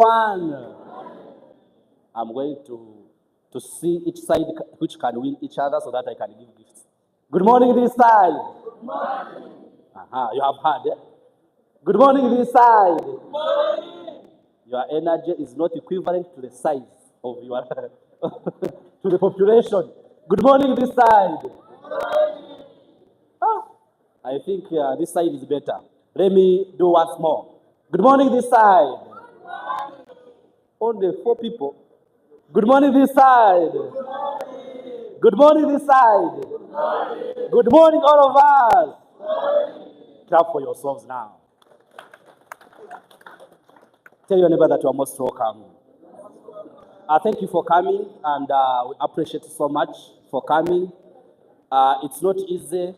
One. I'm going to see each side which can win each other so that I can give gifts. Good morning, this side. Good morning. You have heard, eh? Good morning, this side. Good morning. Your energy is not equivalent to the size of your to the population. Good morning, this side. Good morning. I think this side is better. Let me do once more. Good morning, this side. Good morning. Only 4 people. Good morning, this side. Good morning. Good morning, this side. Good morning. Good morning, all of us. Good morning. Clap for yourselves now. Tell your neighbor that you are most welcome. Thank you for coming, and we appreciate you so much for coming. It's not easy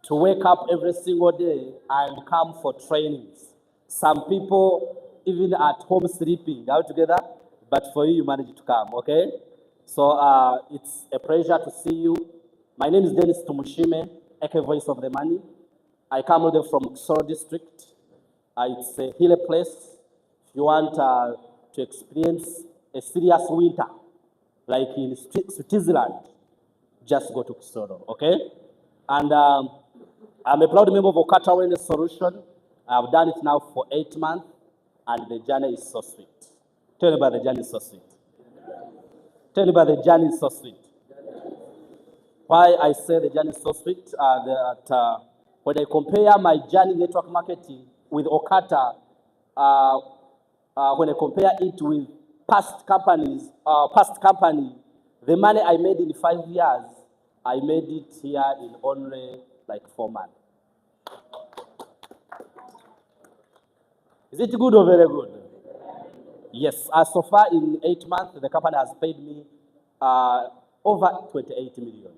to wake up every single day and come for trainings. Some people even at home sleeping out together, but for you, you managed to come, okay? So it's a pleasure to see you. My name is Dennis Tumushime, aka Voice of the Money. I come all the way from Kisoro District. It's a hilly place. If you want to experience a serious winter, like in Switzerland, just go to Kisoro, okay? And I'm a proud member of OQATA WELLNESS Solutions. I've done it now for 8 months, and the journey is so sweet. Tell me about the journey is so sweet. Tell me about the journey is so sweet. Why I say the journey is so sweet? When I compare my journey in network marketing with OQATA, when I compare it with past company, the money I made in 5 years, I made it here in only like 4 months. Is it good or very good? Yes. So far in 8 months, the company has paid me over 28 million.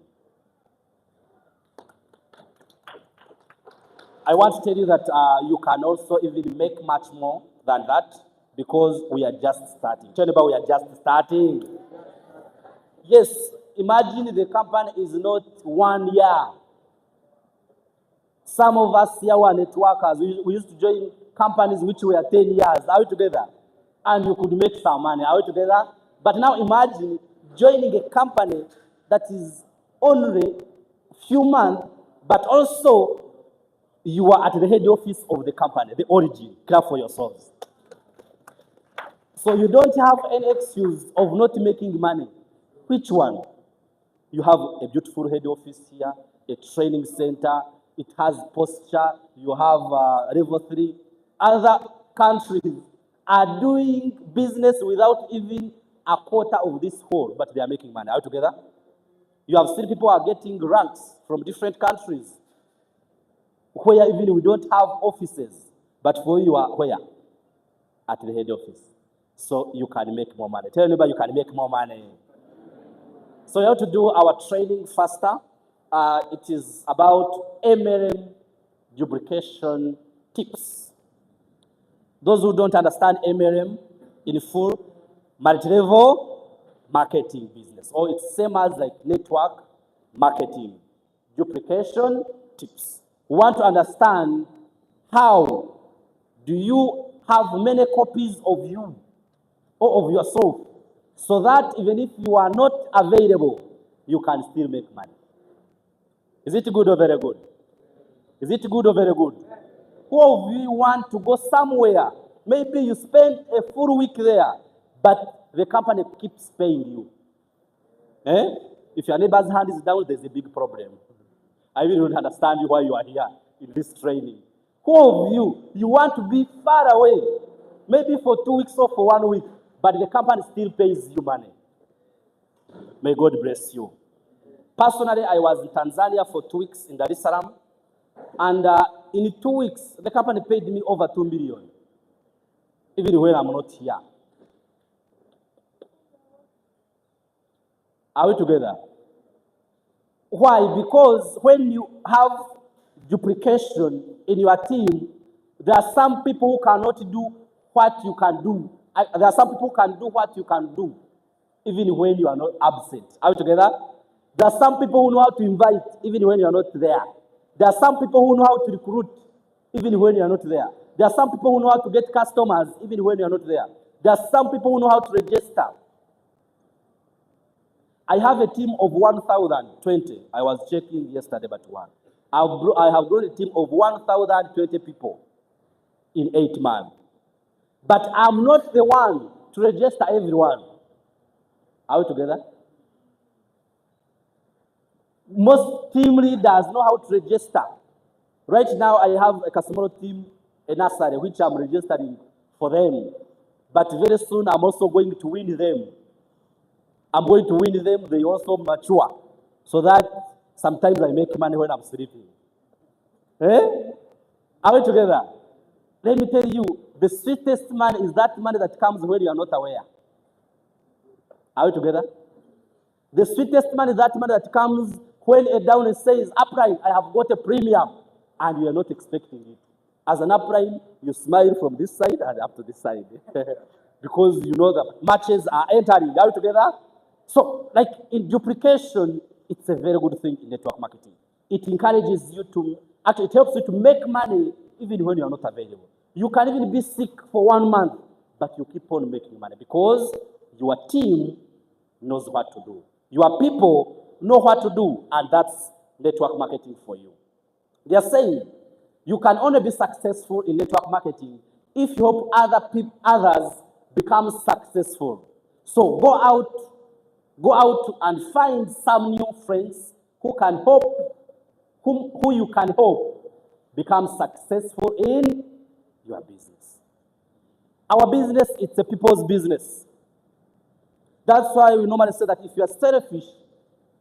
I want to tell you that you can also even make much more than that because we are just starting. Tell me about we are just starting. Yes, imagine the company is not 1 year. Some of us here were networkers. We used to join companies which were 10 years. Are we together? And you could make some money. Are we together? But now imagine joining a company that is only few months, but also you are at the head office of the company, the origin. Clap for yourselves. So you don't have any excuse of not making money. Which one? You have a beautiful head office here, a training center. It has posture. You have level 3. Other countries are doing business without even a quarter of this whole, but they are making money. Are we together? You have seen people are getting ranks from different countries where even we don't have offices, but for you are where? At the head office. So you can make more money. Tell anybody you can make more money. So we have to do our training faster. It is about MLM duplication tips. Those who don't understand MLM in full, multi-level marketing business, or it's same as like network marketing, duplication tips. We want to understand how do you have many copies of you or of yourself so that even if you are not available, you can still make money. Is it good or very good? Is it good or very good? Who of you want to go somewhere? Maybe you spend a full week there, but the company keeps paying you. If your neighbor's hand is down, there's a big problem. I really don't understand why you are here in this training. Who of you want to be far away, maybe for 2 weeks or for 1 week, but the company still pays you money? May God bless you. Personally, I was in Tanzania for 2 weeks in Dar es Salaam, and in 2 weeks, the company paid me over 2 million, even when I'm not here. Are we together? Why? Because when you have duplication in your team, there are some people who cannot do what you can do. There are some people who can do what you can do, even when you are not absent. Are we together? There are some people who know how to invite, even when you are not there. There are some people who know how to recruit, even when you are not there. There are some people who know how to get customers even when you're not there. There are some people who know how to register. I have a team of 1,020. I was checking yesterday but one. I have grown a team of 1,020 people in 8 months. But I'm not the one to register everyone. Are we together? Most team leaders know how to register. Right now, I have a customer team, a nursery, which I'm registering for them. But very soon, I'm also going to win them. I'm going to win them. They also mature. So that sometimes I make money when I'm sleeping. Eh? Are we together? Let me tell you, the sweetest money is that money that comes when you are not aware. Are we together? The sweetest money is that money that comes when a down says, upline, I have got a premium, and you are not expecting it. As an upline, you smile from this side and up to this side. Because you know the matches are entering. Are we together? So, like in duplication, it's a very good thing in network marketing. It encourages you to, actually, it helps you to make money even when you are not available. You can even be sick for 1 month, but you keep on making money because your team knows what to do. Your people know what to do, and that's network marketing for you. They are saying you can only be successful in network marketing if you help others become successful. So go out and find some new friends who can help, who you can help become successful in your business. Our business, it's a people's business. That's why we normally say that if you are selfish,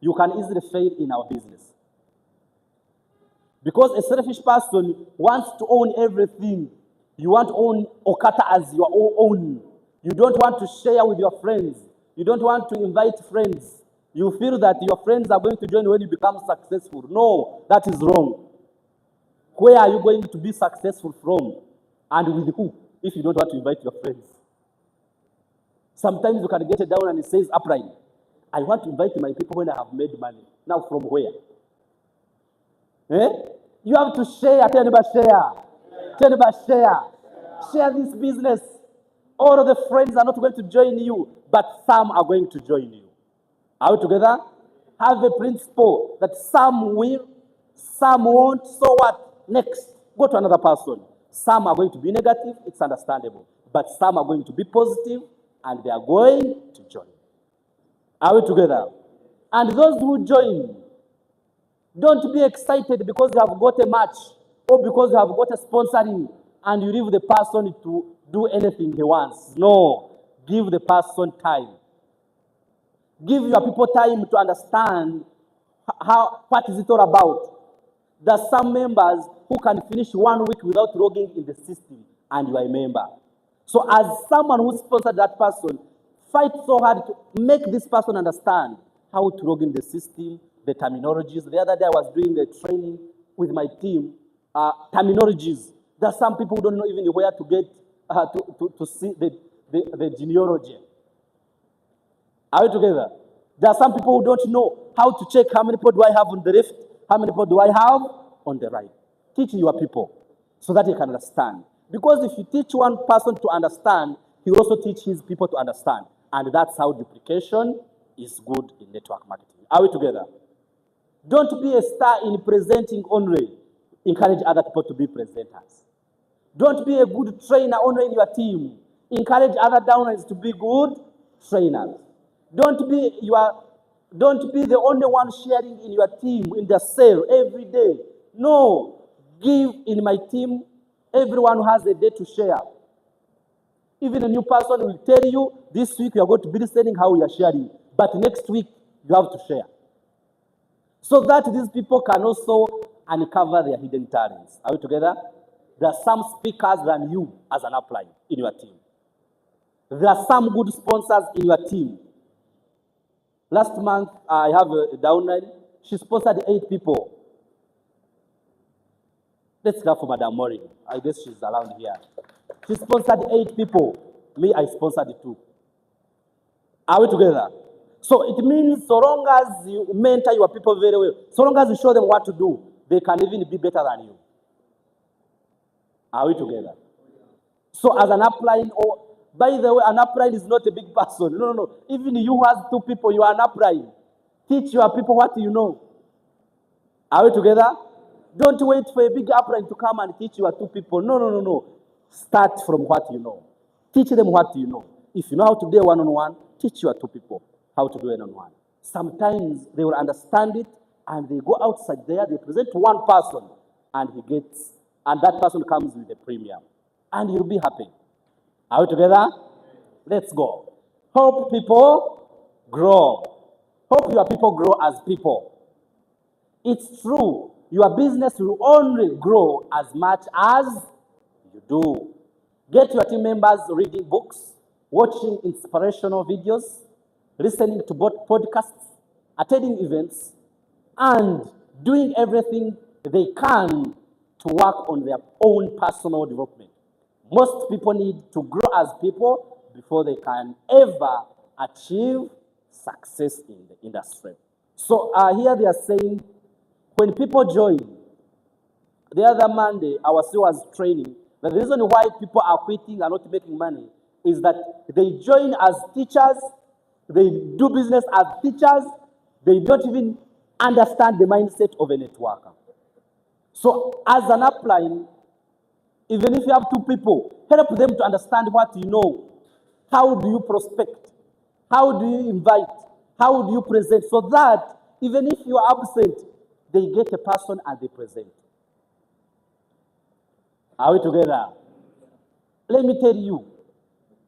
you can easily fail in our business. Because a selfish person wants to own everything. You want to own OQATA as your own. You don't want to share with your friends. You don't want to invite friends. You feel that your friends are going to join when you become successful. No, that is wrong. Where are you going to be successful from? And with who, if you don't want to invite your friends? Sometimes you can get it down and it says upright. I want to invite my people when I have made money. Now from where? Eh? You have to share. Tell neighbor share. Tell neighbor share. Share this business. All of the friends are not going to join you, but some are going to join you. Are we together? Have a principle that some will, some won't. So what? Next, go to another person. Some are going to be negative. It's understandable. But some are going to be positive, and they are going to join. Are we together? And those who join, don't be excited because you have got a match or because you have got a sponsoring and you leave the person to do anything he wants. No, give the person time. Give your people time to understand what is it all about. There are some members who can finish 1 week without logging in the system, and you are a member. So as someone who sponsored that person, fight so hard to make this person understand how to log in the system, the terminologies. The other day I was doing a training with my team, terminologies. There are some people who don't know even where to get to see the genealogy. Are we together? There are some people who don't know how to check how many people do I have on the left, how many people do I have on the right. Teach your people so that they can understand. Because if you teach one person to understand, he will also teach his people to understand. And that's how duplication is good in network marketing. Are we together? Don't be a star in presenting only. Encourage other people to be presenters. Don't be a good trainer only in your team. Encourage other downers to be good trainers. Don't be the only one sharing in your team in the sale every day. No, give in my team. Everyone has a day to share. Even a new person will tell you this week you are going to be listening how we are sharing, but next week you have to share, so that these people can also uncover their hidden talents. Are we together? There are some speakers than you as an upline in your team. There are some good sponsors in your team. Last month, I have a downline. She sponsored 8 people. Let's go for Madame Mori. I guess she's around here. She sponsored 8 people. Me, I sponsored 2. Are we together? So it means so long as you mentor your people very well, so long as you show them what to do, they can even be better than you. Are we together? So as an upline, or by the way, an upline is not a big person. No, no, no. Even you who has 2 people, you are an upline. Teach your people what you know. Are we together? Don't wait for a big upline to come and teach your 2 people. No, no, no, no. Start from what you know. Teach them what you know. If you know how to do a one-on-one, teach your 2 people how to do a one-on-one. Sometimes they will understand it and they go outside there, they present to one person and that person comes with a premium. And you'll be happy. Are we together? Let's go. Help people grow. Help your people grow as people. It's true. Your business will only grow as much as you do. Get your team members reading books, watching inspirational videos, listening to podcasts, attending events, and doing everything they can to work on their own personal development. Most people need to grow as people before they can ever achieve success in the industry. So here they are saying, when people join, the other Monday, our CEO was training, the reason why people are quitting and not making money is that they join as teachers, they do business as teachers, they don't even understand the mindset of a networker. So as an upline, even if you have 2 people, help them to understand what you know. How do you prospect? How do you invite? How do you present? So that even if you are absent, they get a person and they present. Are we together? Let me tell you,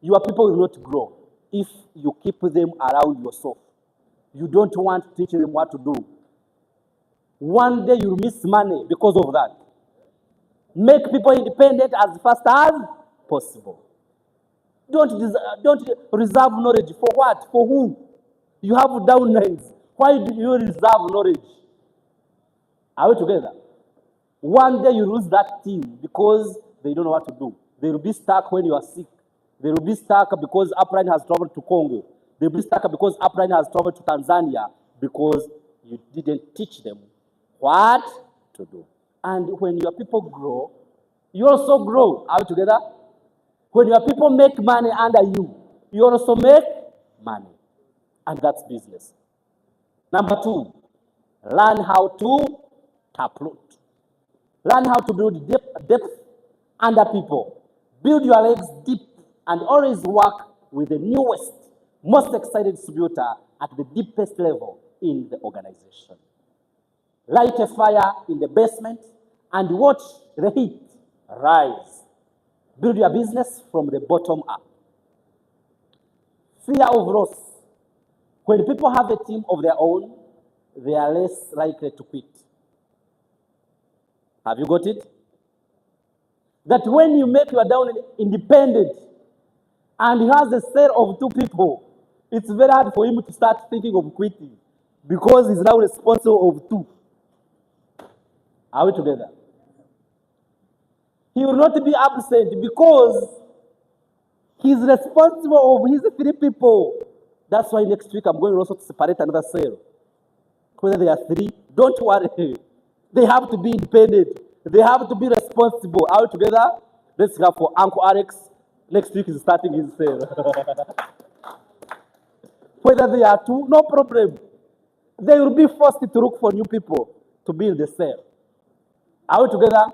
your people will not grow if you keep them around yourself. You don't want to teach them what to do. One day you'll miss money because of that. Make people independent as fast as possible. Don't reserve knowledge. For what? For who? You have downlines. Why do you reserve knowledge? Are we together? One day you lose that team because they don't know what to do. They will be stuck when you are sick. They will be stuck because upline has traveled to Congo. They will be stuck because upline has traveled to Tanzania because you didn't teach them what to do. And when your people grow, you also grow. Are we together? When your people make money under you, you also make money. And that's business. Number 2, learn how to taproot. Learn how to build depth under people. Build your legs deep and always work with the newest, most excited distributor at the deepest level in the organization. Light a fire in the basement and watch the heat rise. Build your business from the bottom up. Fear of loss. When people have a team of their own, they are less likely to quit. Have you got it? That when you make your down independent and he has a set of 2 people, it's very hard for him to start thinking of quitting because he's now responsible of 2. Are we together? He will not be absent because he's responsible of his 3 people. That's why next week I'm going also to separate another cell. Whether they are 3, don't worry. They have to be independent. They have to be responsible. Are we together? Let's go for Uncle Alex. Next week is starting his cell. Whether they are 2, no problem. They will be forced to look for new people to build the cell. Are we together?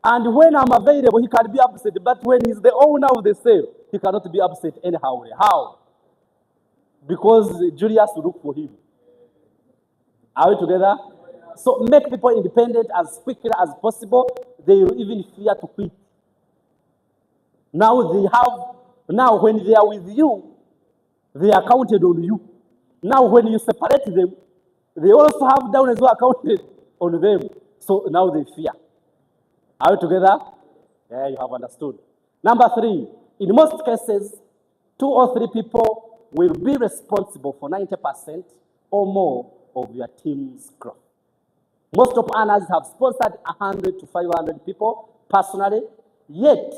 And when I'm available, he can be absent. But when he's the owner of the cell, he cannot be absent anyhow. How? Because Julius will look for him. Are we together? So make people independent as quickly as possible. They will even fear to quit. Now when they are with you, they are counted on you. Now when you separate them, they also have down as well counted on them. So now they fear. Are we together? Yeah, you have understood. Number 3, in most cases, 2 or 3 people will be responsible for 90% or more of your team's growth. Most top earners have sponsored 100 to 500 people personally, yet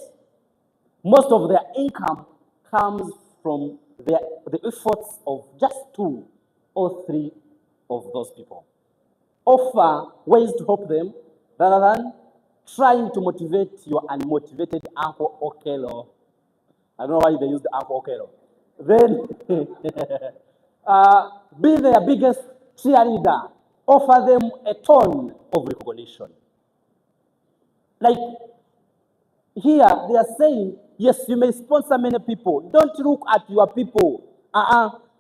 most of their income comes from the efforts of just 2 or 3 of those people. Offer ways to help them rather than trying to motivate your unmotivated Uncle Okello. I don't know why they use the Uncle Okello. Then be their biggest cheerleader. Offer them a ton of recognition. Like here, they are saying, yes, you may sponsor many people. Don't look at your people.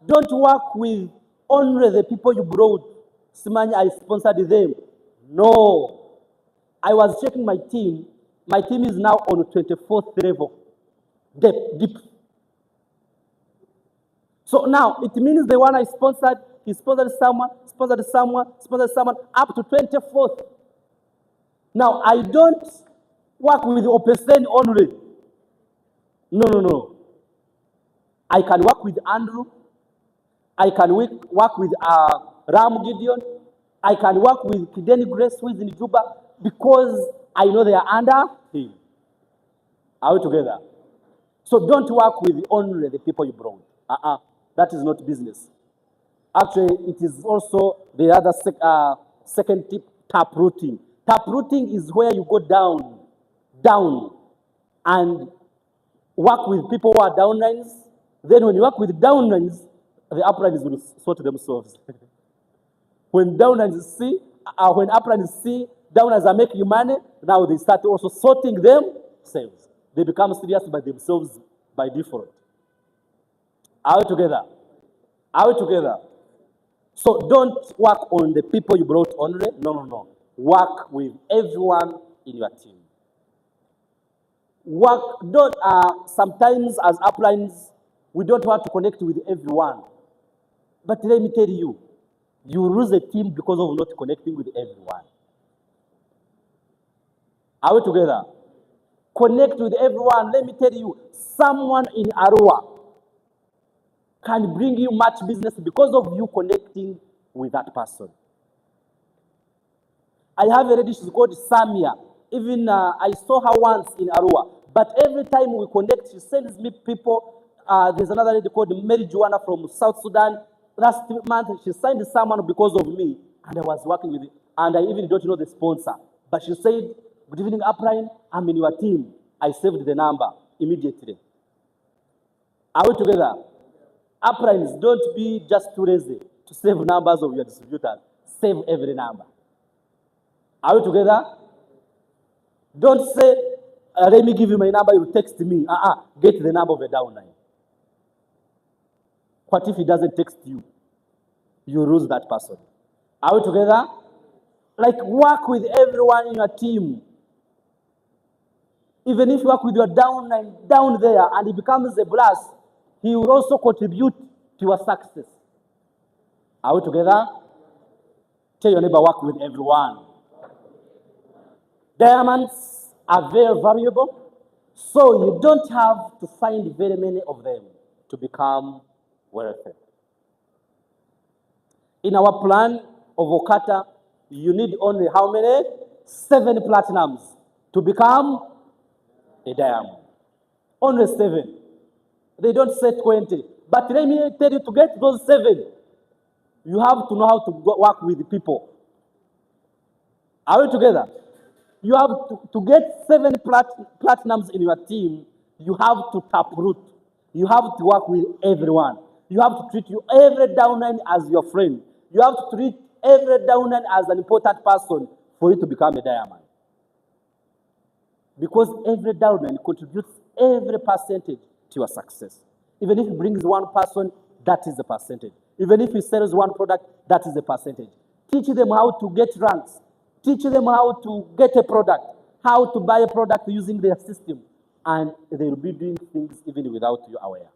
Don't work with only the people you brought. Simanya, I sponsored them. No. I was checking my team. My team is now on 24th level. Deep. So now, it means the one I sponsored, he sponsored someone, up to 24th. Now, I don't work with Opesen only. No. I can work with Andrew. I can work with Ram Gideon. I can work with Kideni Grace, who is in Juba, because I know they are under him. Are we together? So don't work with only the people you brought. That is not business. Actually, it is also the other second tip, tap rooting. Tap rooting is where you go down, and work with people who are downlines. Then when you work with downlines, the uplines will sort themselves. When downlines see, when uplines see downlines are making money, now they start also sorting themselves. They become serious by themselves by default. Are we together? Are we together? So don't work on the people you brought only. No. Work with everyone in your team. Sometimes as uplines, we don't want to connect with everyone. But let me tell you, you lose a team because of not connecting with everyone. Are we together? Connect with everyone. Let me tell you, someone in Arua can bring you much business because of you connecting with that person. I have a lady, she's called Samia. Even I saw her once in Arua. But every time we connect, she sends me people. There's another lady called Mary Joanna from South Sudan. Last month, she signed someone because of me, and I was working with it. And I even don't know the sponsor. But she said, "Good evening, Upline. I'm in your team." I saved the number immediately. Are we together? Uplines, don't be just too lazy to save numbers of your distributors. Save every number. Are we together? Don't say, let me give you my number, you text me. Get the number of the downline. What if he doesn't text you? You lose that person. Are we together? Like, work with everyone in your team. Even if you work with your downline down there and he becomes a blast, he will also contribute to your success. Are we together? Tell your neighbor, work with everyone. Diamonds are very valuable, so you don't have to find very many of them to become wealthy. In our plan of OQATA, you need only how many? 7 platinums to become a diamond. Only 7. They don't say 20. But let me tell you, to get those 7, you have to know how to work with people. Are we together? You have to get 7 platinums in your team. You have to taproot. You have to work with everyone. You have to treat every downline as your friend. You have to treat every downline as an important person for you to become a diamond. Because every downline contributes every percentage to your success. Even if it brings one person, that is the percentage. Even if he sells one product, that is the percentage. Teach them how to get ranks. Teach them how to get a product, how to buy a product using their system. And they will be doing things even without you aware.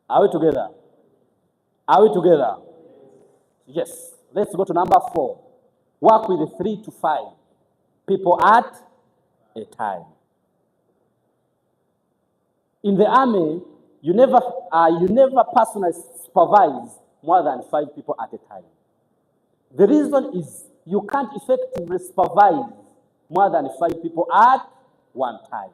Are we together? Are we together? Yes. Let's go to number 4. Work with 3 to 5 people at a time. In the army, you never personally supervise more than 5 people at a time. The reason is you can't effectively supervise more than 5 people at one time.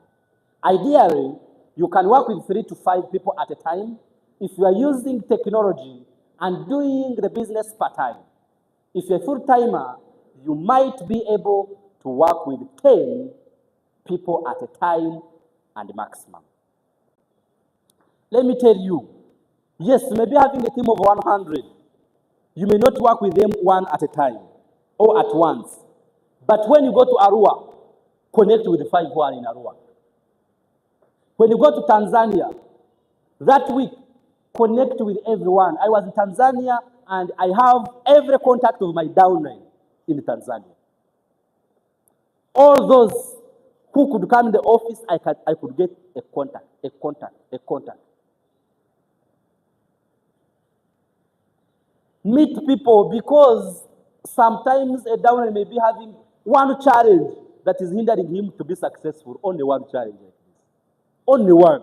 Ideally, you can work with 3 to 5 people at a time if you are using technology and doing the business part-time. If you're a full-timer, you might be able to work with 10 people at a time and maximum. Let me tell you, yes, maybe having a team of 100, you may not work with them one at a time or at once. But when you go to Arua, connect with the 5 who are in Arua. When you go to Tanzania, that week, connect with everyone. I was in Tanzania and I have every contact of my downline in Tanzania. All those who could come in the office, I could get a contact. Meet people, because sometimes a downline may be having one challenge that is hindering him to be successful. Only one challenge like this. Only one.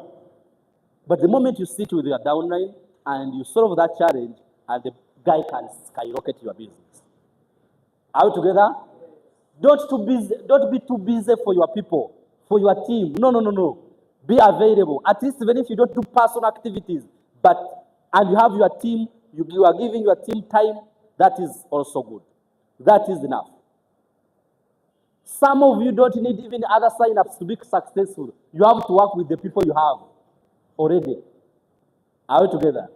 But the moment you sit with your downline and you solve that challenge, and the guy can skyrocket your business. Are we together? Don't be too busy for your people, for your team. No. Be available. At least even if you don't do personal activities, and you have your team, you are giving your team time, that is also good. That is enough. Some of you don't need even other sign-ups to be successful. You have to work with the people you have already. Are we together?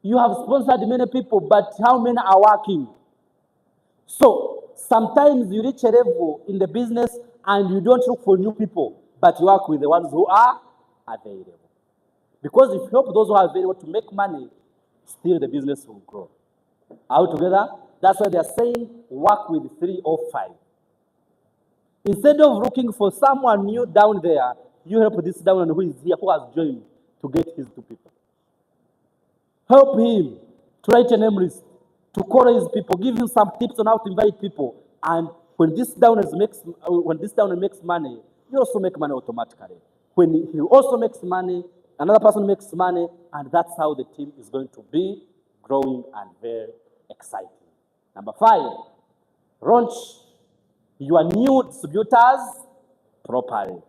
You have sponsored many people, but how many are working? So sometimes you reach a level in the business and you don't look for new people, but you work with the ones who are available. Because if you help those who are available to make money, still the business will grow. Are we together? That's why they are saying work with 3 or 5. Instead of looking for someone new down there, you help this down who is here, who has joined, to get his 2 people. Help him to write a name list, to call his people, give him some tips on how to invite people. And when this downer makes money, you also make money automatically. When he also makes money, another person makes money, and that's how the team is going to be growing and very exciting. Number 5, launch your new distributors properly.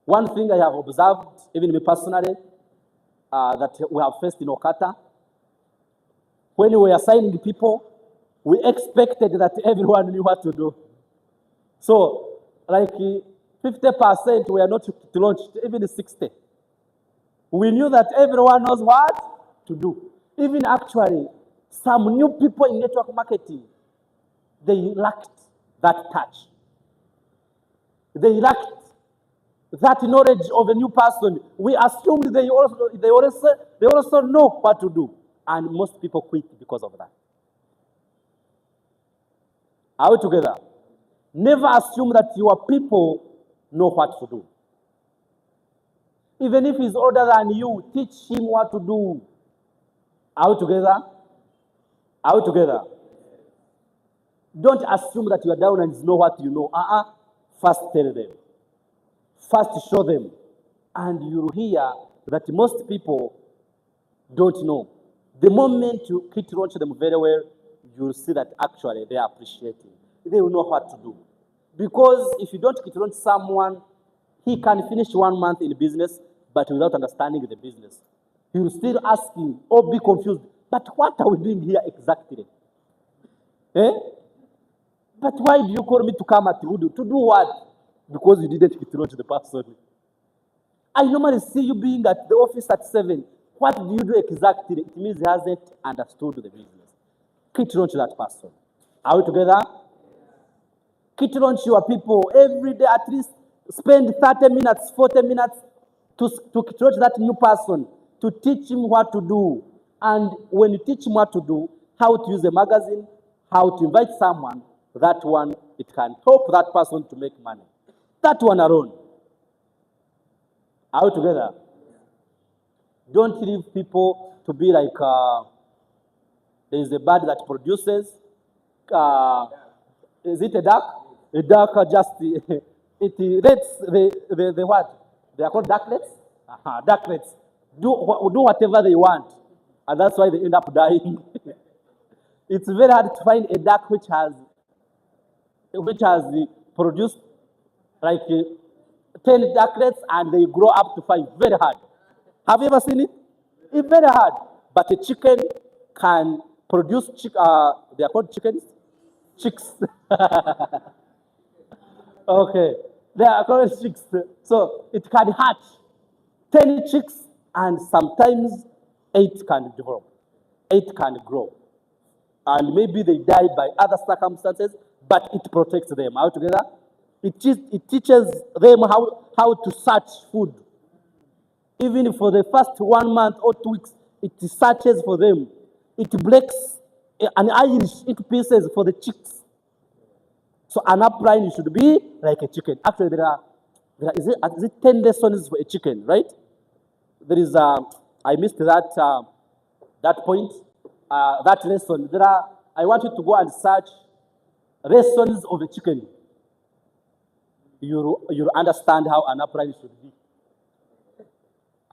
One thing I have observed, even me personally, that we have faced in OQATA, when we were assigning people, we expected that everyone knew what to do. So, like 50% were not to launch, even 60. We knew that everyone knows what to do. Even actually, some new people in network marketing, they lacked that touch. They lacked that knowledge of a new person. We assumed they also know what to do. And most people quit because of that. Are we together? Never assume that your people know what to do. Even if he's older than you, teach him what to do. Are we together? Are we together? Don't assume that your downlines know what you know. First tell them. First show them. And you'll hear that most people don't know. The moment you kit launch them very well, you'll see that actually they are appreciating. They will know what to do. Because if you don't kit launch someone, he can finish 1 month in business, but without understanding the business. He will still ask you or be confused. But what are we doing here exactly? But why do you call me to come at Voodoo? To do what? Because you didn't kit launch the person. I normally see you being at the office at 7. What do you do exactly? It means he hasn't understood the business. Kit launch that person. Are we together? Kit launch your people every day. At least spend 30 minutes, 40 minutes to kit launch that new person, to teach him what to do. And when you teach him what to do, how to use a magazine, how to invite someone, that one, it can help that person to make money. That one alone. Are we together? Don't leave people to be like, there is a bird that produces, is it a duck? A duck just, it lets the what? They are called ducklets? Ducklets. Do whatever they want. And that's why they end up dying. It's very hard to find a duck which has produced like 10 ducklets and they grow up to 5. Very hard. Have you ever seen it? It's very hard. But a chicken can produce, they are called chickens. chicks. Okay, they are called chicks. So it can hatch 10 chicks, and sometimes 8 can develop, 8 can grow. And maybe they die by other circumstances, but it protects them. Altogether, it teaches them how to search food. Even for the first 1 month or 2 weeks, it searches for them. It breaks an Irish into pieces for the chicks. So an upline should be like a chicken. Actually, there are is it 10 lessons for a chicken, right? There is I missed that point, that lesson. I want you to go and search lessons of a chicken. You'll understand how an upline should be.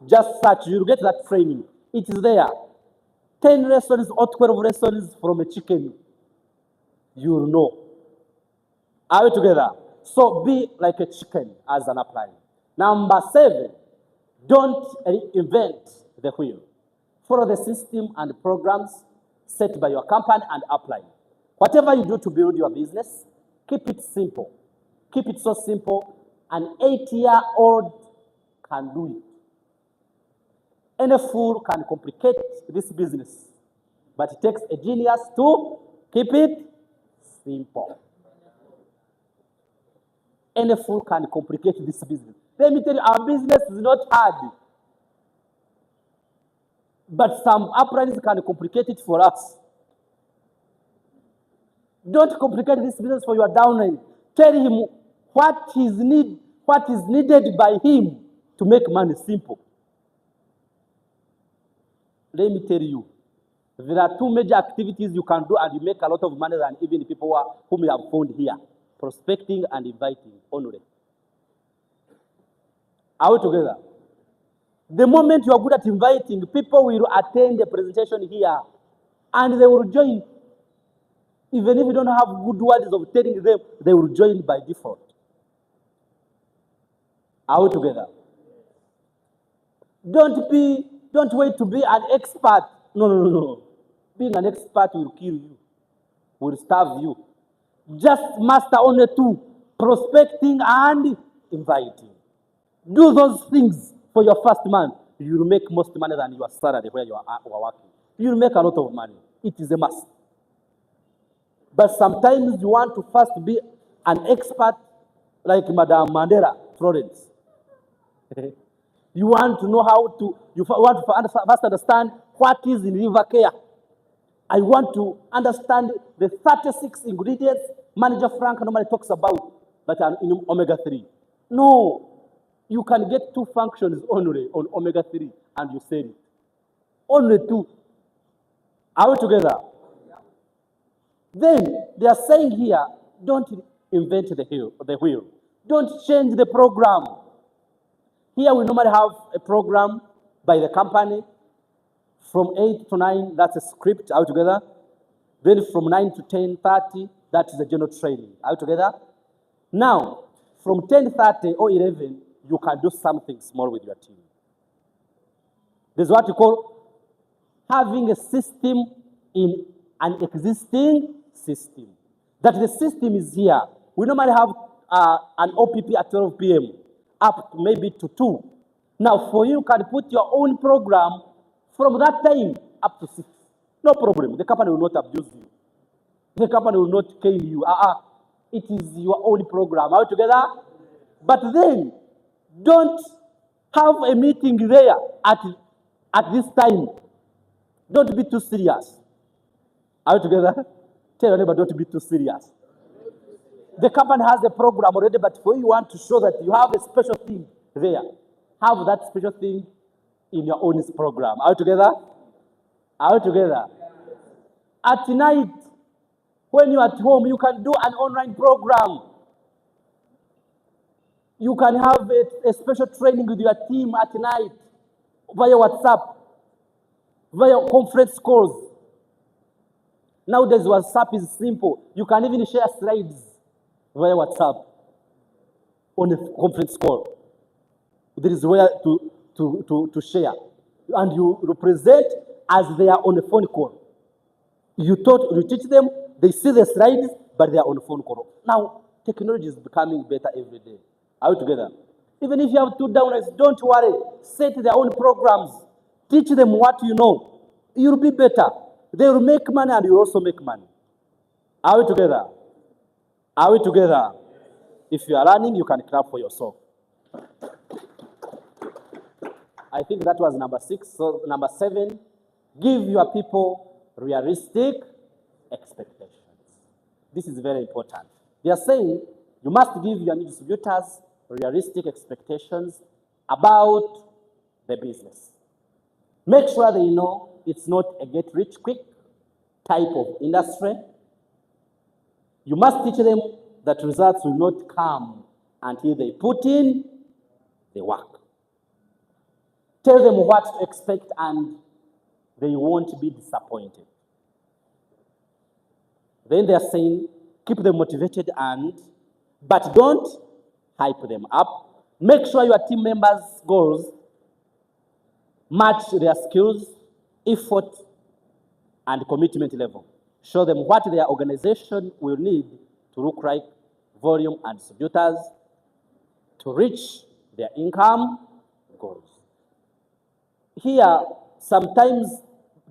Just search, you'll get that training. It is there. 10 lessons or 12 lessons from a chicken. You'll know. Are we together? So be like a chicken as an upline. Number 7, don't reinvent the wheel. Follow the system and programs set by your company and upline. Whatever you do to build your business, keep it simple. Keep it so simple. An 8-year-old can do it. Any fool can complicate this business, but it takes a genius to keep it simple. Any fool can complicate this business. Let me tell you, our business is not hard. But some uplines can complicate it for us. Don't complicate this business for your downline. Tell him what is needed by him to make money simple. Let me tell you, there are 2 major activities you can do and you make a lot of money than even people whom we have found here. Prospecting and inviting only. Are we together? The moment you are good at inviting, people will attend the presentation here and they will join. Even if you don't have good words of telling them, they will join by default. Are we together? Don't wait to be an expert. No. Being an expert will kill you, will starve you. Just master only 2, prospecting and inviting. Do those things for your first month. You will make most money than your salary where you are working. You will make a lot of money. It is a must. But sometimes you want to first be an expert like Madame Mandela, Florence. You want to know you want to first understand what is in liver care. I want to understand the 36 ingredients Manager Frank normally talks about that are in omega-3. No, you can get 2 functions only on omega-3 and you sell it. Only 2. Are we together? Then they are saying here, don't invent the wheel. Don't change the program. Here we normally have a program by the company from 8 to 9, that's a script, are we together? Then from 9 to 10:30, that is the general training, are we together? Now, from 10:30 or 11, you can do something small with your team. This is what you call having a system in an existing system. That the system is here. We normally have an OPP at 12 p.m. up maybe to 2. Now, for you can put your own program from that time up to 6. No problem. The company will not abuse you. The company will not kill you. It is your own program. Are we together? But then, don't have a meeting there at this time. Don't be too serious. Are we together? Tell your neighbor, don't be too serious. The company has a program already, but for you want to show that you have a special thing there. Have that special thing in your own program. Are we together? Are we together? At night, when you're at home, you can do an online program. You can have a special training with your team at night via WhatsApp, via conference calls. Nowadays, WhatsApp is simple. You can even share slides via WhatsApp on a conference call. There is where to share. And you represent as they are on a phone call. You teach them, they see the slides, but they are on phone call. Now, technology is becoming better every day. Are we together? Even if you have two downers, don't worry. Set their own programs. Teach them what you know. You'll be better. They will make money and you also make money. Are we together? Are we together? If you are running, you can clap for yourself. I think that was number 6. So number 7, give your people realistic expectations. This is very important. They are saying you must give your distributors realistic expectations about the business. Make sure they know it's not a get-rich-quick type of industry. You must teach them that results will not come until they put in the work. Tell them what to expect and they won't be disappointed. Then they're saying, keep them motivated but don't hype them up. Make sure your team members' goals match their skills, effort, and commitment level. Show them what their organization will need to look like, volume and distributors to reach their income goals. Here, sometimes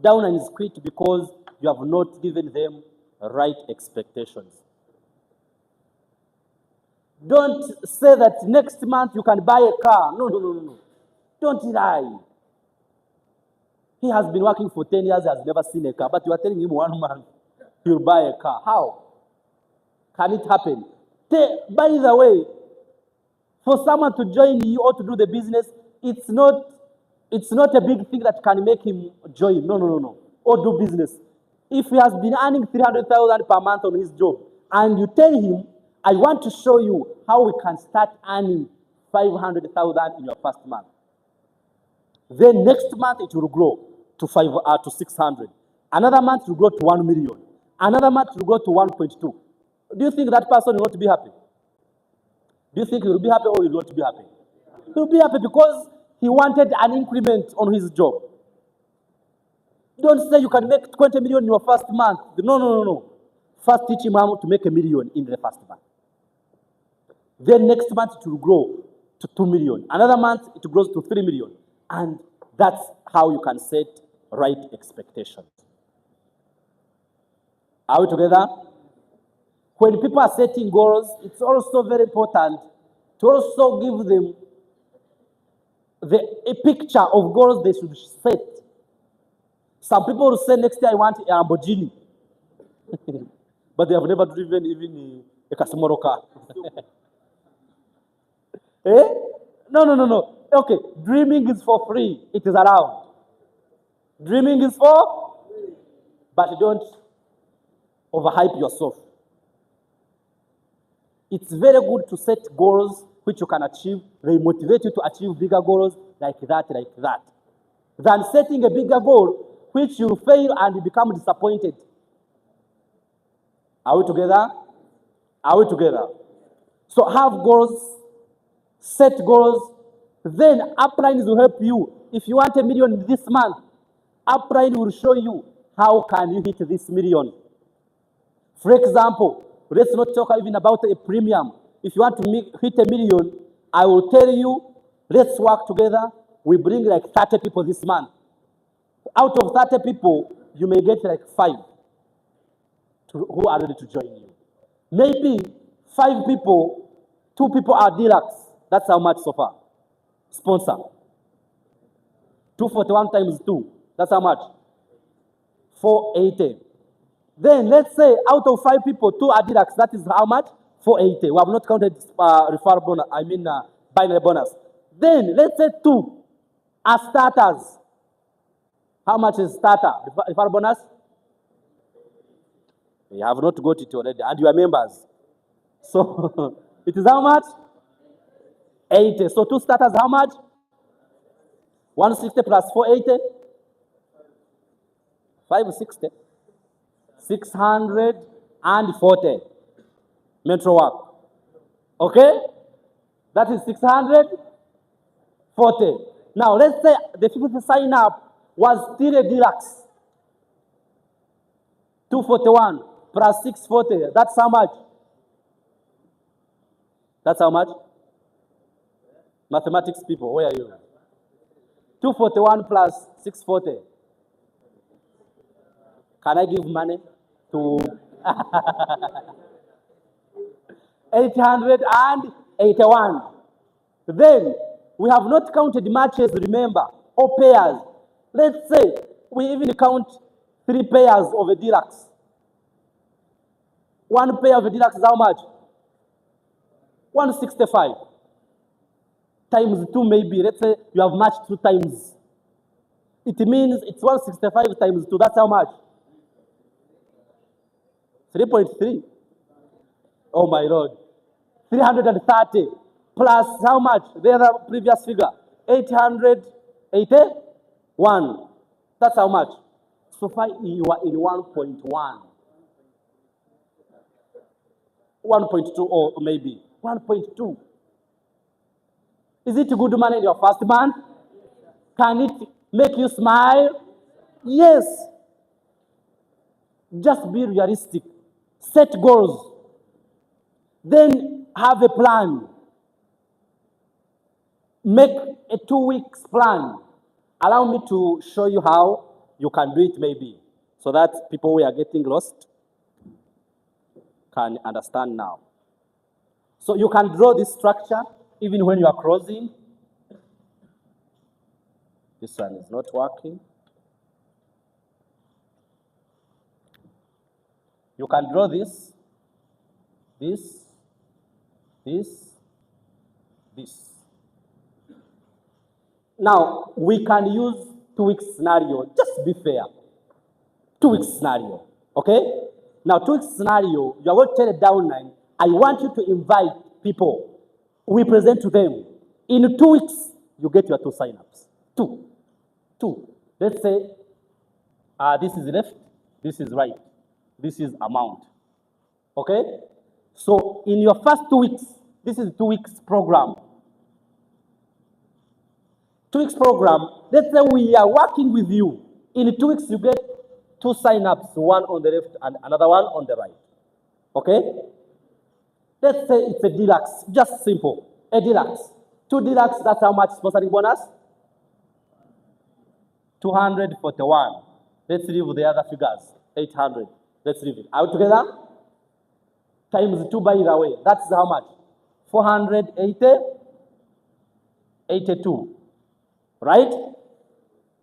downlines quit because you have not given them right expectations. Don't say that next month you can buy a car. No. Don't lie. He has been working for 10 years, has never seen a car, but you are telling him 1 month he'll buy a car. How? Can it happen? By the way, for someone to join you or to do the business, it's not a big thing that can make him join. No. Or do business. If he has been earning 300,000 per month on his job, and you tell him, I want to show you how we can start earning 500,000 in your first month. Then next month it will grow to 600. Another month it will grow to 1 million. Another month it will grow to 1.2. Do you think that person will not be happy? Do you think he will be happy or he will not be happy? He will be happy because he wanted an increment on his job. Don't say you can make 20 million in your first month. No. First teach him how to make 1 million in the first month. Then next month it will grow to 2 million. Another month it grows to 3 million. And that's how you can set right expectations. Are we together? When people are setting goals, it's also very important to also give them a picture of goals they should set. Some people will say next year I want a Lamborghini. But they have never driven even a Casimiro car. No. Okay, dreaming is for free. It is allowed. Dreaming is for free. But don't overhype yourself. It's very good to set goals which you can achieve. They motivate you to achieve bigger goals like that, than setting a bigger goal which you fail and you become disappointed. Are we together? Are we together? So have goals, set goals, then uplines will help you. If you want 1 million this month, upline will show you how can you hit this million. For example, let's not talk even about a premium. If you want to hit 1 million, I will tell you, let's work together. We bring like 30 people this month. Out of 30 people, you may get like 5 who are ready to join you. Maybe 5 people, 2 people are deluxe. That's how much so far. Sponsor. 241 times 2. That's how much? 480. Then let's say out of 5 people, 2 are deluxe. That is how much? 480. We have not counted referral bonus. Binary bonus. Then let's say 2 are starters. How much is starter? Referral bonus? You have not got it already. And you are members. So it is how much? 80. So 2 starters, how much? 160 plus 480? 560. 640. Metro work. Okay? That is 640. Now let's say the people to sign up was still a deluxe. 241. plus 640. That's how much? That's how much? Mathematics people, where are you? 241 plus 640. Can I give money to 881? Then we have not counted matches, remember, or pairs. Let's say we even count 3 pairs of a deluxe. 1 pair of a deluxe is how much? 165. Times 2 maybe. Let's say you have matched 2 times. It means it's 165 times 2. That's how much? 3.3. Oh my Lord. 330 plus how much? The other previous figure. 881. That's how much? So far you are in 1.1. 1.2 or maybe 1.2. Is it good money in your first month? Can it make you smile? Yes. Just be realistic. Set goals. Then have a plan. Make a 2 weeks plan. Allow me to show you how you can do it maybe, so that people who are getting lost can understand now. So you can draw this structure even when you are crossing. This one is not working. You can draw this, this. Now, we can use 2 weeks scenario. Just be fair. 2 weeks scenario, okay? Now, 2 weeks scenario, you are going to tell a downline, I want you to invite people. We present to them. In 2 weeks, you get your 2 sign-ups. 2. Let's say this is left, this is right, this is amount, okay? So, in your first 2 weeks, this is 2 weeks program. 2 weeks program, let's say we are working with you. In 2 weeks, you get 2 sign-ups, one on the left and another one on the right. Okay? Let's say it's a deluxe, just simple. A deluxe. 2 deluxe, that's how much sponsoring bonus? 241. Let's leave the other figures. 800. Let's leave it. Are we together? Times 2 by the way. That's how much? 482. Right?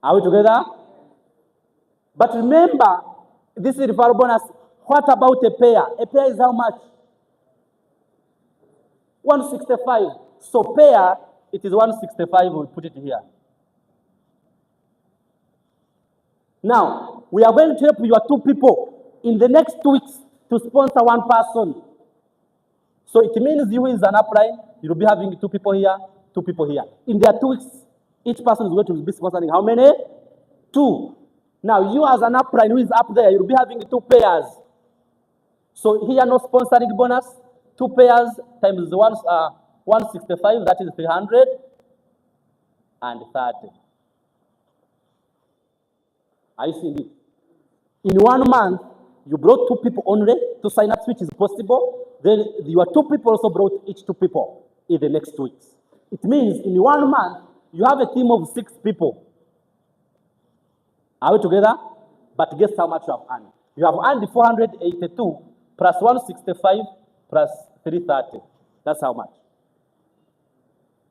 Are we together? But remember, this is referral bonus. What about a pair? A pair is how much? 165. So pair, it is 165. We'll put it here. Now, we are going to help your 2 people in the next 2 weeks to sponsor 1 person. So it means you is an upline, you'll be having 2 people here, 2 people here. In their 2 weeks, each person is going to be sponsoring how many? 2. Now, you as an upline who is up there, you'll be having 2 pairs. So here, no sponsoring bonus. 2 pairs times 165, that is 330. I see it. In 1 month, you brought 2 people only to sign up, which is possible. Then your 2 people also brought each 2 people in the next 2 weeks. It means in 1 month, you have a team of 6 people. Are we together? But guess how much you have earned? You have earned 482 plus 165 plus 330. That's how much.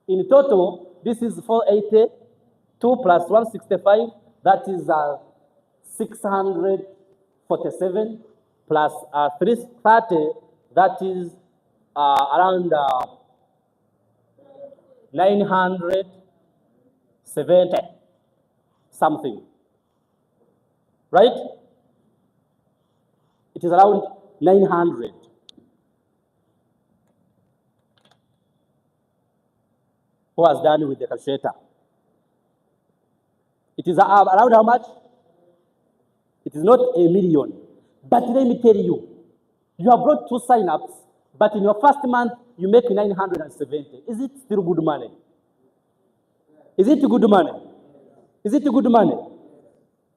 In total, this is 482 plus 165. That is 647 plus 330. That is around 970 something. Right? It is around 900. Who has done with the calculator? It is around how much? It is not a million. But let me tell you, you have brought 2 sign-ups, but in your first month, you make 970. Is it still good money? Is it good money? Is it good money?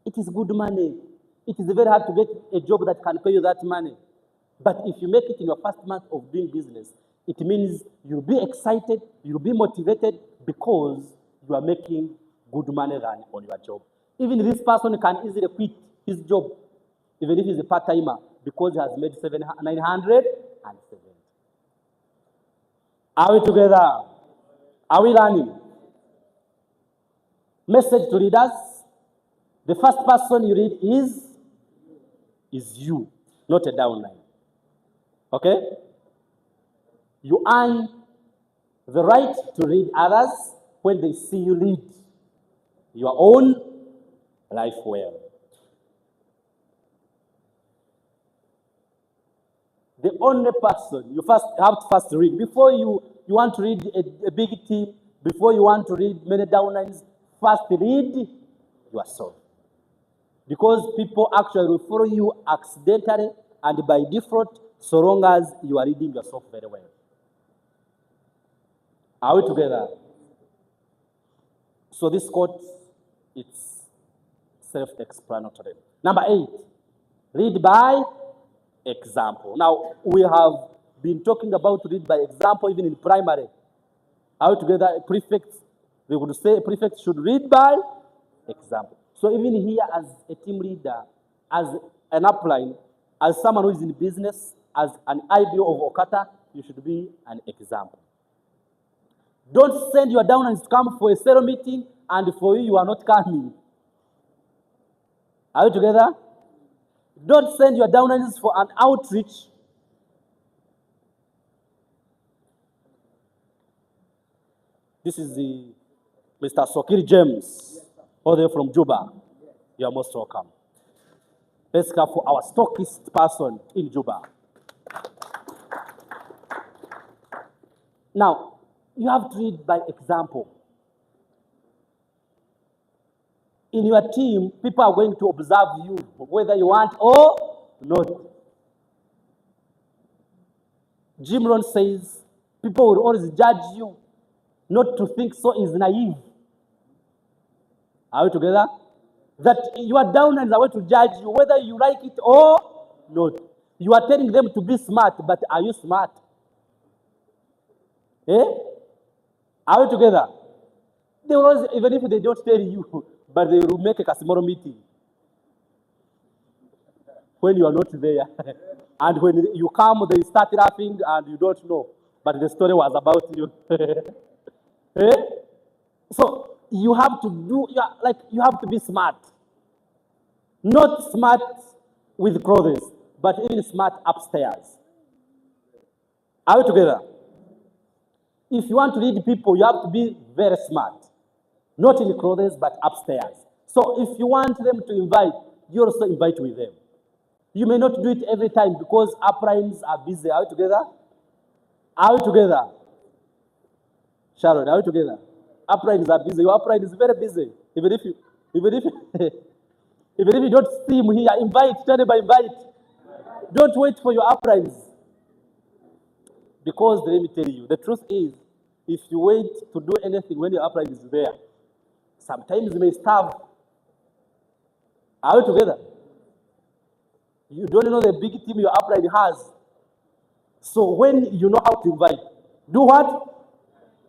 It is good money. it is very hard to get a job that can pay you that money. But if you make it in your first month of doing business, it means you'll be excited, you'll be motivated because you are making good money than on your job. Even this person can easily quit his job, even if he's a part-timer, because he has made 970. Are we together? Are we learning? Message to readers. The first person you read is you, not a downline. Okay? You earn the right to read others when they see you lead your own life well. The only person you have to first read, before you want to read a big team, before you want to read many downlines, first read yourself. Because people actually will follow you accidentally and by default, so long as you are reading yourself very well. Are we together? So this quote, it's self-explanatory. Number 8, read by example. Now, we have been talking about read by example even in primary. Are we together? Prefects, they would say prefects should read by example. So even here as a team leader, as an upline, as someone who is in business, as an IBO of OQATA, you should be an example. Don't send your downlines to come for a sales meeting and for you are not coming. Are we together? Don't send your downlines for an outreach. This is the Mr. Sokiri James, all the way from Juba. You are most welcome. Let's go for our stockist person in Juba. Now, you have to read by example. In your team, people are going to observe you, whether you want or not. Jim Rohn says, people will always judge you. Not to think so is naive. Are we together? That you are down and they are going to judge you, whether you like it or not. You are telling them to be smart, but are you smart? Eh? Are we together? They will always, even if they don't tell you, but they will make a Casimiro meeting when you are not there. And when you come, they start laughing and you don't know. But the story was about you. Eh? So you have to do, you have to be smart. Not smart with clothes, but even smart upstairs. Are we together? If you want to lead people, you have to be very smart. Not in clothes, but upstairs. So if you want them to invite, you also invite with them. You may not do it every time because uplines are busy. Are we together? Are we together? Sharon, are we together? Uplines are busy. Your upline is very busy. Even if you don't see him here, invite, tell him invite. Don't wait for your uplines. Because let me tell you, the truth is, if you wait to do anything when your upline is there, sometimes you may starve. Are we together? You don't know the big team your upline has. So when you know how to invite, do what?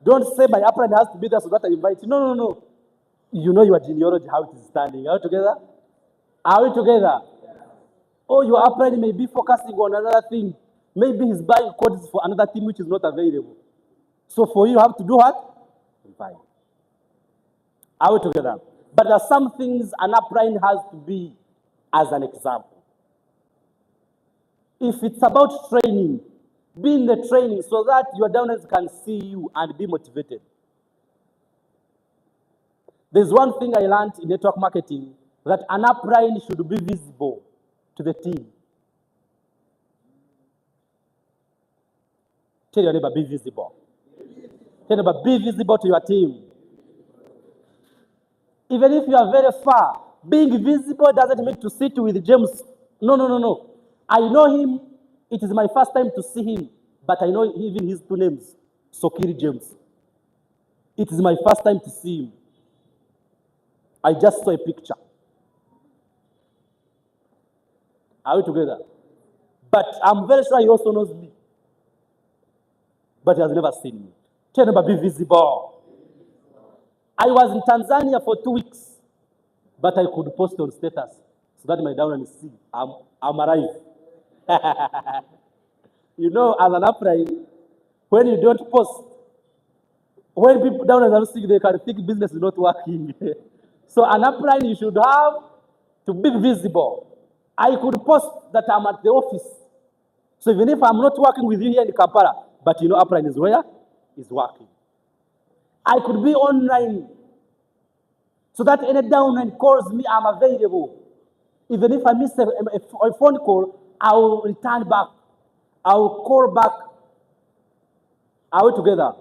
Don't say my upline has to be there so that I invite you. No. You know your genealogy, how it is standing. Are we together? Are we together? Or your upline may be focusing on another thing. Maybe he's buying codes for another team which is not available. So for you have to do what? Invite. Are we together? But there are some things an upline has to be as an example. If it's about training, be in the training so that your downlines can see you and be motivated. There's one thing I learned in network marketing, that an upline should be visible to the team. Tell your neighbor, be visible. Tell your neighbor, be visible to your team. Even if you are very far, being visible doesn't mean to sit with James. No. I know him. It is my first time to see him, but I know even his two names, Sokiri James. It is my first time to see him. I just saw a picture. Are we together? But I'm very sure he also knows me. But he has never seen me. Tell him, be visible. I was in Tanzania for 2 weeks, but I could post on status so that my downline see I'm arrived. You know, as an upline, when you don't post, when people downline are sick, they can think business is not working. So an upline, you should have to be visible. I could post that I'm at the office. So even if I'm not working with you here in Kampala, but you know upline is where? Is working. I could be online so that any downline calls me, I'm available. Even if I miss a phone call, I will return back. I will call back. Are we together?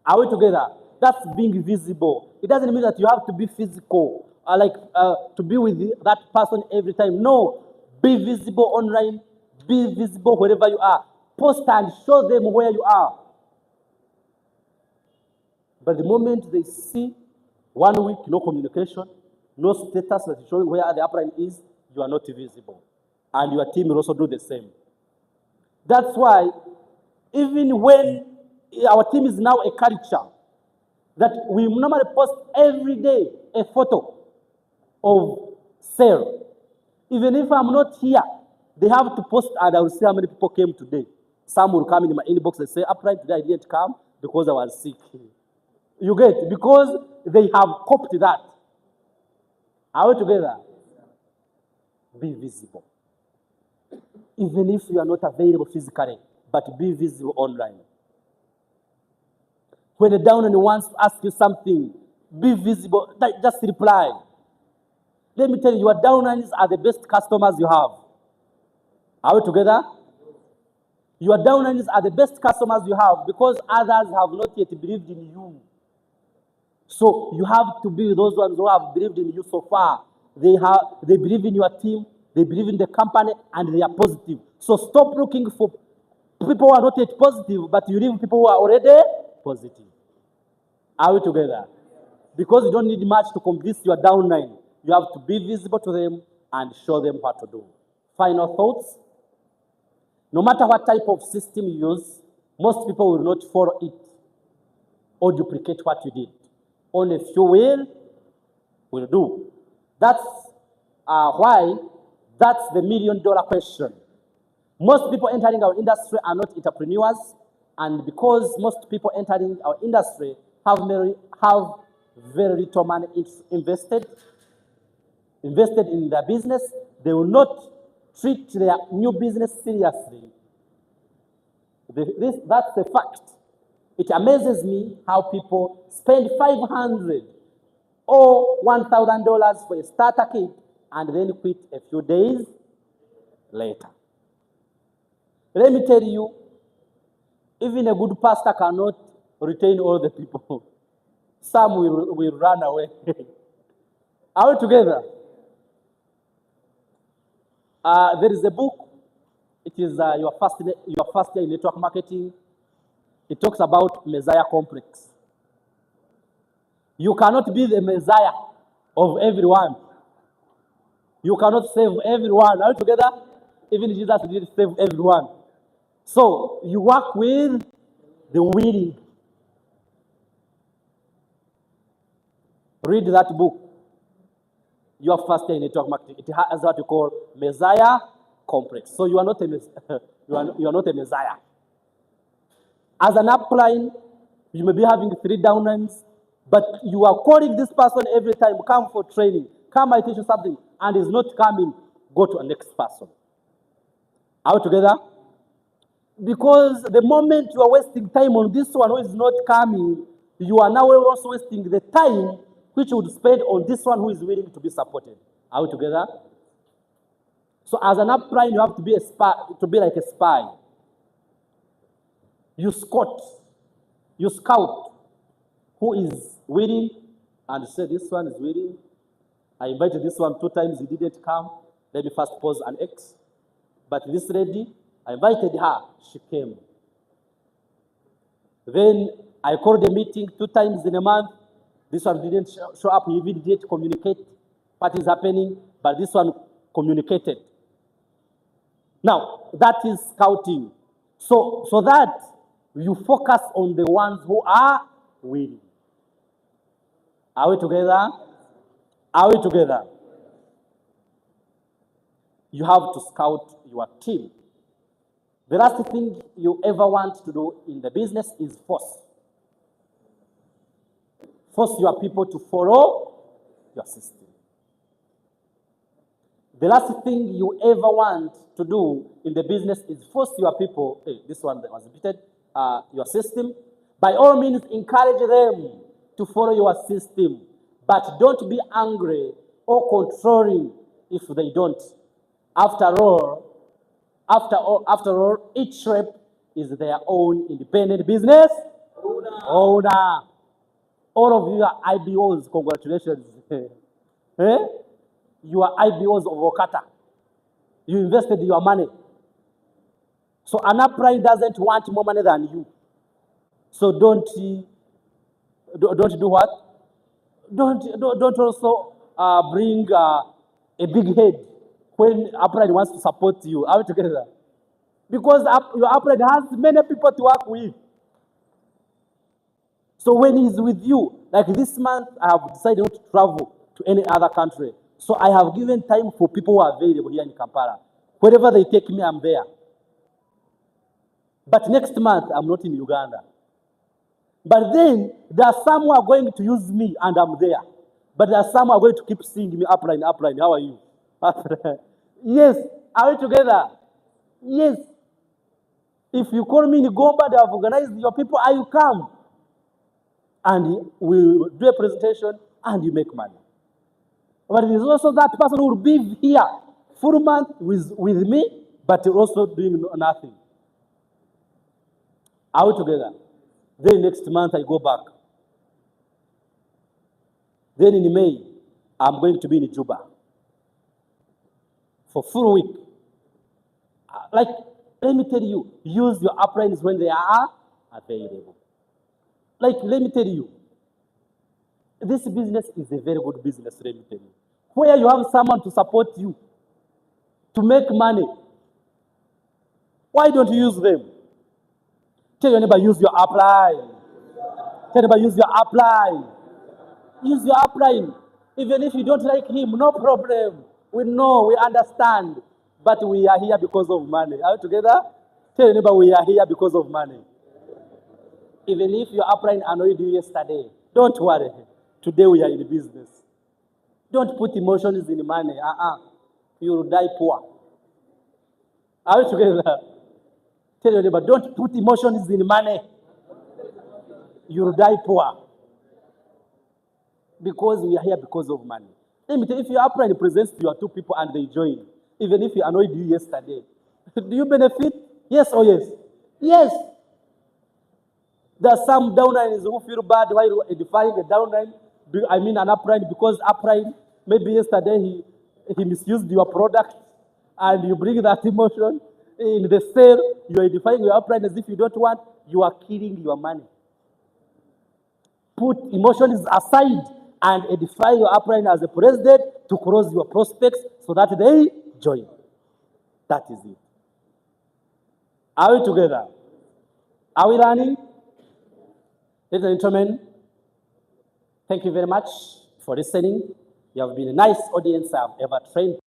Are we together? That's being visible. It doesn't mean that you have to be physical, to be with that person every time. No, be visible online. Be visible wherever you are. Post and show them where you are. But the moment they see 1 week, no communication, no status that is showing where the upline is, you are not visible. And your team will also do the same. That's why, even when our team is now a culture, that we normally post every day a photo of sale. Even if I'm not here, they have to post and I will see how many people came today. Some will come in my inbox and say, upline, today I didn't come because I was sick. You get, because they have copied that. Are we together? Be visible. Even if you are not available physically, but be visible online. When the downline wants to ask you something, be visible, just reply. Let me tell you, your downlines are the best customers you have. Are we together? Your downlines are the best customers you have because others have not yet believed in you. So you have to be those ones who have believed in you so far. They believe in your team, they believe in the company, and they are positive. So stop looking for people who are not yet positive, but you leave people who are already positive. Are we together? Because you don't need much to convince your downline. You have to be visible to them and show them what to do. Final thoughts? No matter what type of system you use, most people will not follow it or duplicate what you did. Only a few will do. That's why that's the $1 million question. Most people entering our industry are not entrepreneurs, and because most people entering our industry have very little money invested in their business, they will not treat their new business seriously. That's the fact. It amazes me how people spend $500 or $1,000 for a starter kit and then quit a few days later. Let me tell you, even a good pastor cannot retain all the people. Some will run away. Are we together? There is a book. It is your first year in network marketing. It talks about Messiah complex. You cannot be the Messiah of everyone. You cannot save everyone. Are we together? Even Jesus didn't save everyone. So you work with the willing. Read that book. Your first year in network marketing. It has what you call Messiah complex. So you are not a you are not a Messiah. As an upline, you may be having 3 downlines, but you are calling this person every time, come for training, come I teach you something, and is not coming, go to a next person. Are we together? Because the moment you are wasting time on this one who is not coming, you are now also wasting the time which you would spend on this one who is willing to be supported. Are we together? So as an upline, you have to be a spy, to be like a spy. You scout who is willing and say, this one is willing. I invited this one 2 times, he didn't come. Let me first pause an X. But this lady, I invited her, she came. Then I called a meeting 2 times in a month. This one didn't show up, he even didn't communicate what is happening, but this one communicated. Now, that is scouting. So that you focus on the ones who are winning. Are we together? Are we together? You have to scout your team. The last thing you ever want to do in the business is force. Force your people to follow your system. The last thing you ever want to do in the business is force your people, hey, this one that was repeated, your system. By all means, encourage them to follow your system, but don't be angry or controlling if they don't. After all, each rep is their own independent business owner. All of you are IBOs, congratulations. Eh? You are IBOs of OQATA. You invested your money. So an upline doesn't want more money than you. So don't do what? Don't also bring a big head when upline wants to support you. Are we together? Because your upline has many people to work with. So when he's with you, like this month, I have decided not to travel to any other country. So I have given time for people who are available here in Kampala. Wherever they take me, I'm there. But next month, I'm not in Uganda. But then, there are some who are going to use me, and I'm there. But there are some who are going to keep seeing me, upline, how are you? Yes, are we together? Yes. If you call me in Gomba, they have organized your people, you come. And we'll do a presentation, and you make money. But there's also that person who will be here full month with me, but also doing nothing. Are we together? Then next month I go back. Then in May, I'm going to be in Juba for full week. Like, let me tell you, use your uplines when they are available. Like, let me tell you, this business is a very good business, let me tell you. Where you have someone to support you, to make money, why don't you use them? Tell your neighbor, use your upline. Tell your neighbor, use your upline. Use your upline. Even if you don't like him, no problem. We know, we understand. But we are here because of money. Are we together? Tell your neighbor, we are here because of money. Even if your upline annoyed you yesterday, don't worry. Today we are in business. Don't put emotions in money. You will die poor. Are we together? Tell your neighbor, don't put emotions in money. You will die poor. Because we are here because of money. Let me tell you, if your upline presents to your two people and they join, even if he annoyed you yesterday, do you benefit? Yes or yes? Yes. There are some downlines who feel bad while edifying a downline. I mean an upline, because upline, maybe yesterday he misused your product and you bring that emotion. In the sale, you are edifying your upline as if you don't want, you are killing your money. Put emotions aside and edify your upline as a president to close your prospects so that they join. That is it. Are we together? Are we learning? Ladies and gentlemen, thank you very much for listening. You have been a nice audience I have ever trained.